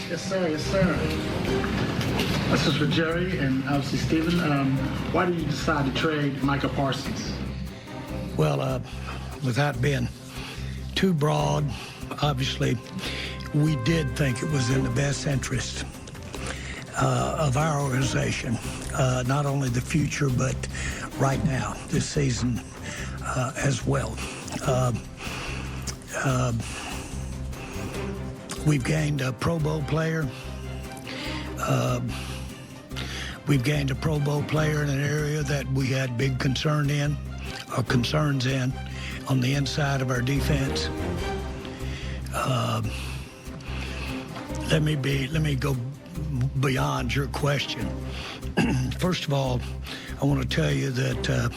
Yes, sir. Yes, sir. This is for Jerry and obviously Stephen. Why did you decide to trade Micah Parsons? Well, without being too broad, obviously, we did think it was in the best interest of our organization, not only the future, but right now, this season as well. We've gained a Pro Bowl player. We've gained a Pro Bowl player in an area that we had big concerns in on the inside of our defense. Let me go beyond your question. First of all, I want to tell you that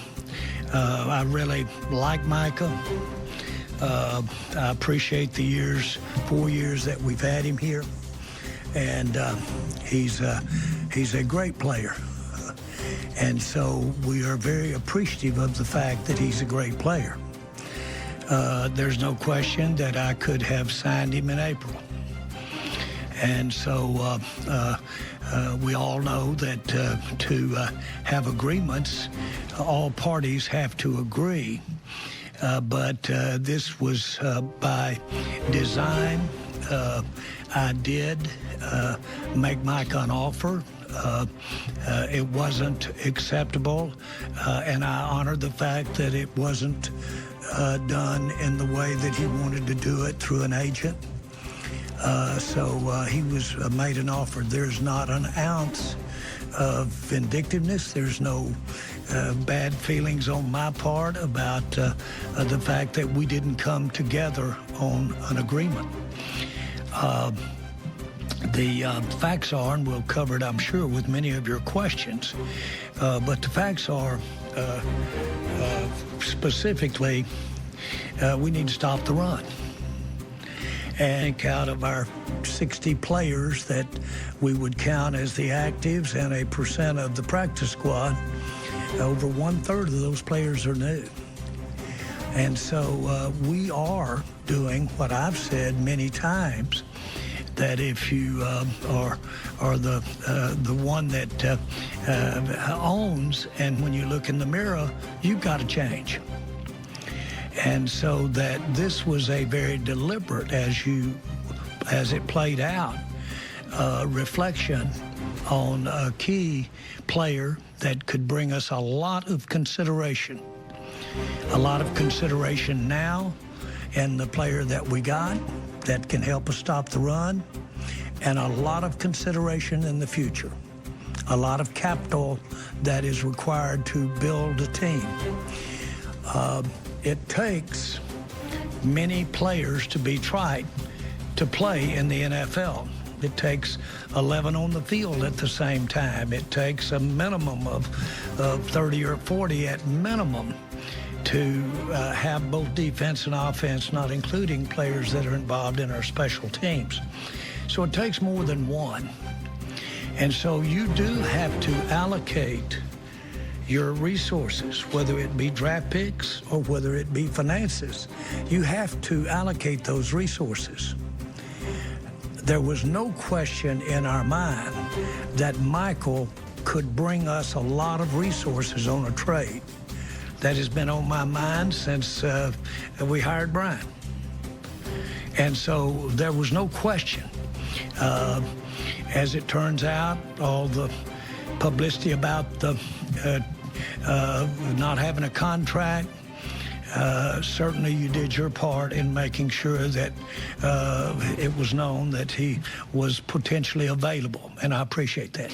I really like Micah. I appreciate the 4 years that we've had him here, and he's a great player. And so we are very appreciative of the fact that he's a great player. There's no question that I could have signed him in April. And so we all know that to have agreements, all parties have to agree. But this was by design. I did make Micah an offer. It wasn't acceptable, and I honor the fact that it wasn't done in the way that he wanted to do it through an agent. So he was made an offer. There's not an ounce of vindictiveness. There's no bad feelings on my part about the fact that we didn't come together on an agreement. The facts are, and we'll cover it, I'm sure, with many of your questions, but the facts are specifically we need to stop the run. And out of our 60 players that we would count as the actives and a percent of the practice squad, over 1/3 of those players are new. And so we are doing what I've said many times, that if you are the one that owns, and when you look in the mirror, you've got to change. And so that this was a very deliberate, as it played out, reflection on a key player that could bring us a lot of consideration. A lot of consideration now in the player that we got that can help us stop the run, and a lot of consideration in the future. A lot of capital that is required to build a team. It takes many players to be tried to play in the NFL. It takes 11 on the field at the same time. It takes a minimum of 30 or 40 at minimum to have both defense and offense, not including players that are involved in our special teams. So it takes more than one. And so you do have to allocate your resources, whether it be draft picks or whether it be finances. You have to allocate those resources. There was no question in our mind that Michael could bring us a lot of resources on a trade. That has been on my mind since we hired Brian. And so there was no question. As it turns out, all the publicity about the not having a contract, certainly you did your part in making sure that it was known that he was potentially available, and I appreciate that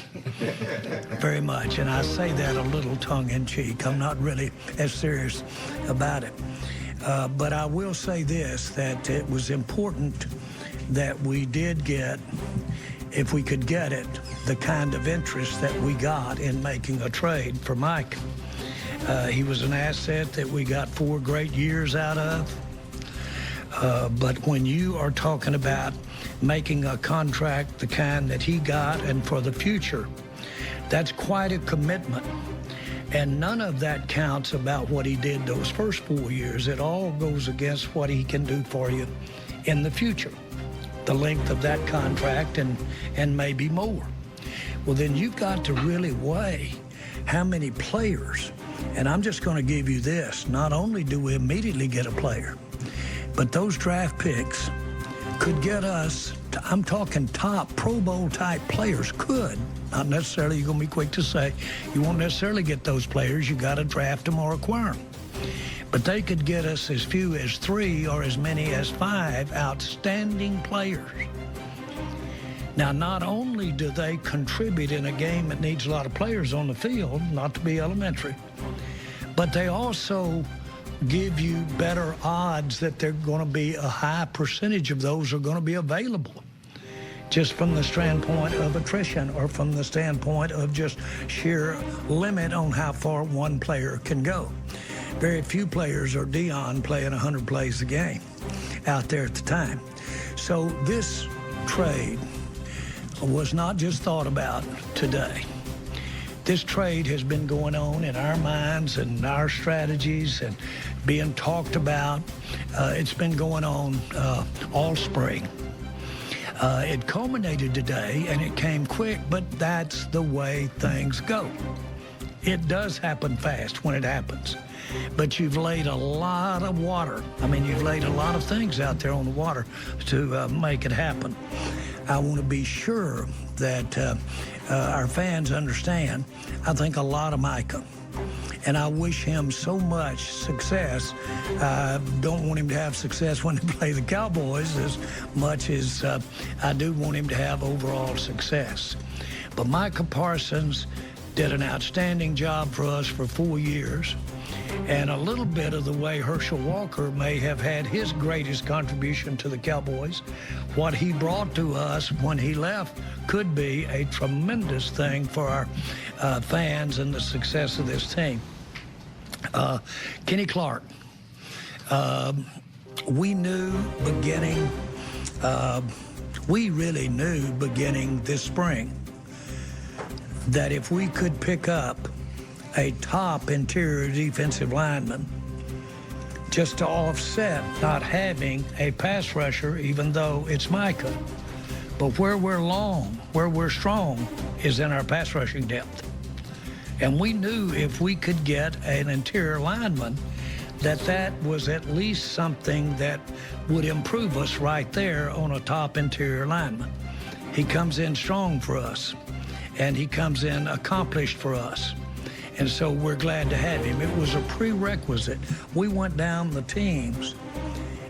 very much. And I say that a little tongue-in-cheek. I'm not really as serious about it. But I will say this, that it was important that we did get, if we could get it, the kind of interest that we got in making a trade for Mike. He was an asset that we got 4 great years out of. But when you are talking about making a contract the kind that he got and for the future, that's quite a commitment. And none of that counts about what he did those first 4 years. It all goes against what he can do for you in the future. the length of that contract and maybe more. Well, then you've got to really weigh how many players. And I'm just going to give you this. Not only do we immediately get a player, but those draft picks could get us, I'm talking top Pro Bowl type players could. Not necessarily, you're going to be quick to say, you won't necessarily get those players. You got to draft them or acquire them. But they could get us as few as 3 or as many as 5 outstanding players. Now, not only do they contribute in a game that needs a lot of players on the field, not to be elementary, but they also give you better odds that they're going to be a high percentage of those are going to be available, just from the standpoint of attrition or from the standpoint of just sheer limit on how far one player can go. Very few players are Dion playing 100 plays a game out there at the time. So this trade was not just thought about today. This trade has been going on in our minds and our strategies and being talked about. It's been going on all spring. It culminated today, and it came quick, but that's the way things go. It does happen fast when it happens, but you've laid a lot of water. I mean, you've laid a lot of things out there on the water to make it happen. I want to be sure that our fans understand. I think a lot of Micah, and I wish him so much success. I don't want him to have success when they play the Cowboys as much as I do want him to have overall success. But Micah Parsons did an outstanding job for us for 4 years. And a little bit of the way Herschel Walker may have had his greatest contribution to the Cowboys, what he brought to us when he left could be a tremendous thing for our fans and the success of this team. Kenny Clark, we really knew beginning this spring that if we could pick up a top interior defensive lineman just to offset not having a pass rusher, even though it's Micah. But where we're strong is in our pass rushing depth. And we knew if we could get an interior lineman, that was at least something that would improve us right there on a top interior lineman. He comes in strong for us, and he comes in accomplished for us. And so we're glad to have him. It was a prerequisite. We went down the teams,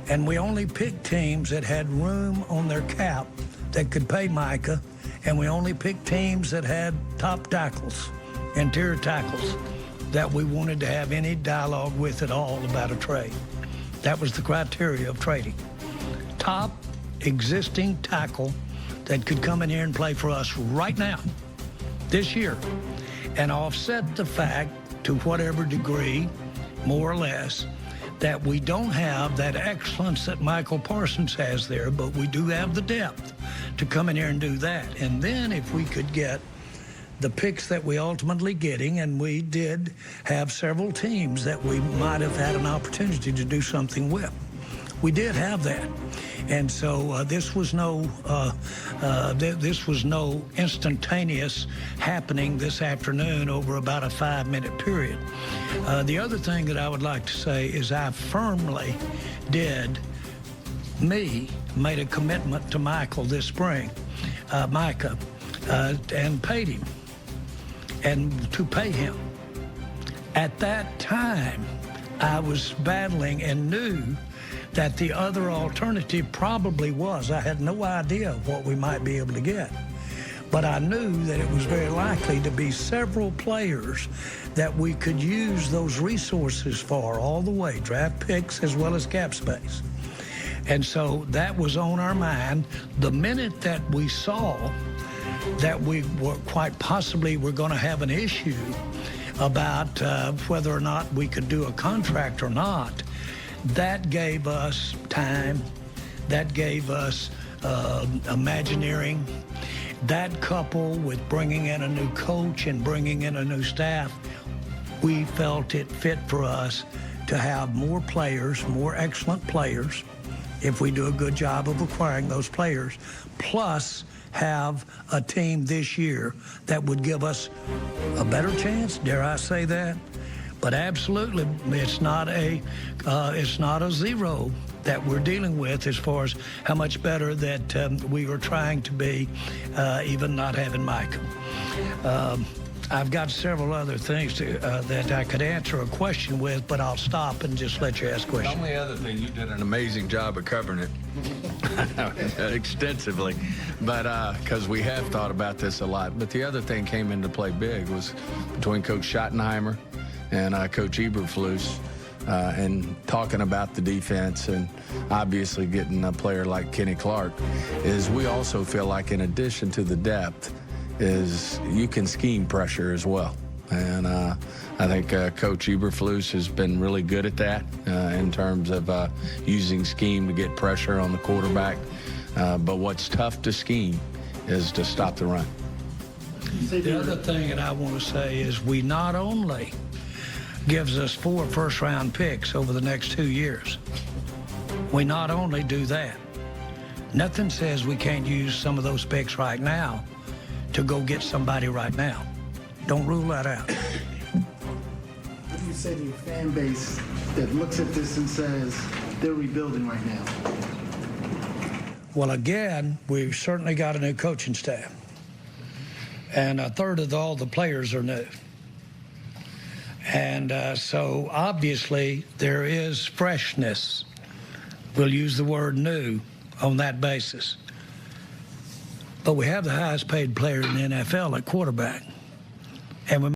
and we only picked teams that had room on their cap that could pay Micah, and we only picked teams that had top tackles, interior tackles, that we wanted to have any dialogue with at all about a trade. That was the criteria of trading. Top existing tackle that could come in here and play for us right now, this year, and offset the fact, to whatever degree, more or less, that we don't have that excellence that Micah Parsons has there, but we do have the depth to come in here and do that. And then if we could get the picks that we ultimately getting, and we did have several teams that we might have had an opportunity to do something with. We did have that. And so this was no instantaneous happening this afternoon over about a 5-minute period. The other thing that I would like to say is I firmly made a commitment to Micah this spring, and paid him, and to pay him. At that time, I was battling and knew that the other alternative probably was. I had no idea of what we might be able to get. But I knew that it was very likely to be several players that we could use those resources for all the way, draft picks as well as cap space. And so that was on our mind. The minute that we saw that we were quite possibly were going to have an issue about whether or not we could do a contract or not, that gave us time, that gave us imagineering. That coupled with bringing in a new coach and bringing in a new staff, we felt it fit for us to have more players, more excellent players, if we do a good job of acquiring those players, plus have a team this year that would give us a better chance, dare I say that? But absolutely, it's not a zero that we're dealing with as far as how much better that we were trying to be, even not having Micah. I've got several other things that I could answer a question with, but I'll stop and just let you ask questions. The only other thing, you did an amazing job of covering it extensively, but because we have thought about this a lot. But the other thing came into play big was between Coach Schottenheimer and Coach Eberflus, and talking about the defense and obviously getting a player like Kenny Clark, is we also feel like in addition to the depth, is you can scheme pressure as well. And I think Coach Eberflus has been really good at that in terms of using scheme to get pressure on the quarterback. But what's tough to scheme is to stop the run. The other thing that I want to say is we not only gives us 4 first-round picks over the next 2 years, we not only do that, nothing says we can't use some of those picks right now to go get somebody right now. Don't rule that out. What do you say to your fan base that looks at this and says they're rebuilding right now? Well, again, we've certainly got a new coaching staff. And a third of all the players are new. And so obviously there is freshness. We'll use the word new on that basis. But we have the highest paid player in the NFL at quarterback. And we